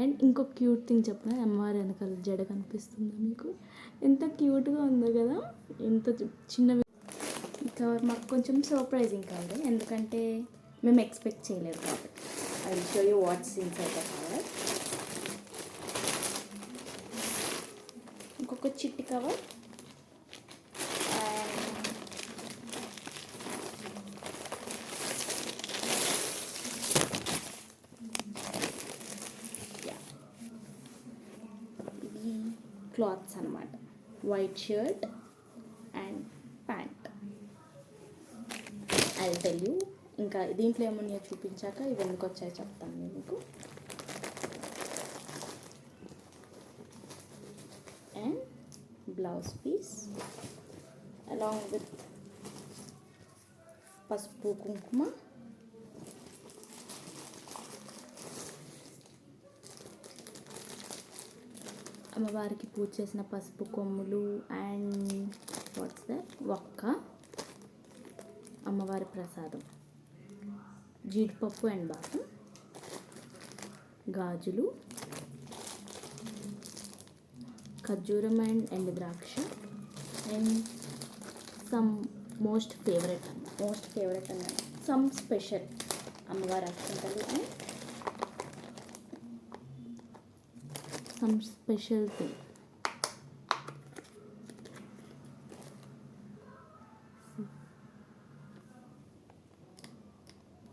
And ఇంకో cute thing చెప్పిన అమ్మవారి వెనకాల జడ కనిపిస్తుందా మీకు? ఎంత క్యూట్గా ఉందో కదా. ఎంత చిన్న కవర్ మాకు కొంచెం సర్ప్రైజింగ్ కాదు, ఎందుకంటే మేము ఎక్స్పెక్ట్ చేయలేదు కాబట్టి. I will show you what's inside the cover. ఇంకొక చిట్టి కవర్ క్లాత్స్ అనమాట. White shirt and pant. I tell you. ఇంకా దీంట్లో ఏమన్నా చూపించాక ఇవి ఎందుకు వచ్చాయో చెప్తాను నేను మీకు. And blouse piece along with పసుపు కుంకుమ, అమ్మవారికి పూజ చేసిన పసుపు కొమ్ములు అండ్ వాట్స్ ద వక్క, అమ్మవారి ప్రసాదం, జీడిపప్పు అండ్ బాదం, గాజులు, ఖర్జూరం అండ్ ఎండు ద్రాక్ష, అండ్ సమ్ మోస్ట్ ఫేవరెట్ అన్న సమ్ స్పెషల్ అమ్మవారి అక్షంతలు అండ్ some special thing.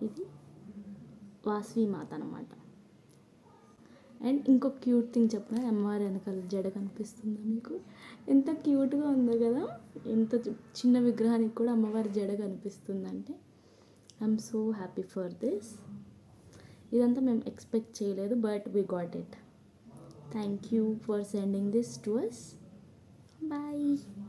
ఇది వాసవి మాత అన్నమాట. అండ్ ఇంకో క్యూట్ థింగ్ చెప్పిన అమ్మవారి వెనకాల జడ కనిపిస్తుందా మీకు? ఎంత క్యూట్గా ఉందో కదా. ఎంత చిన్న విగ్రహానికి కూడా అమ్మవారి జడ కనిపిస్తుందంటే I'm so happy for this. ఇదంతా మేము ఎక్స్పెక్ట్ చేయలేదు, but we got it. Thank you for sending this to us. Bye.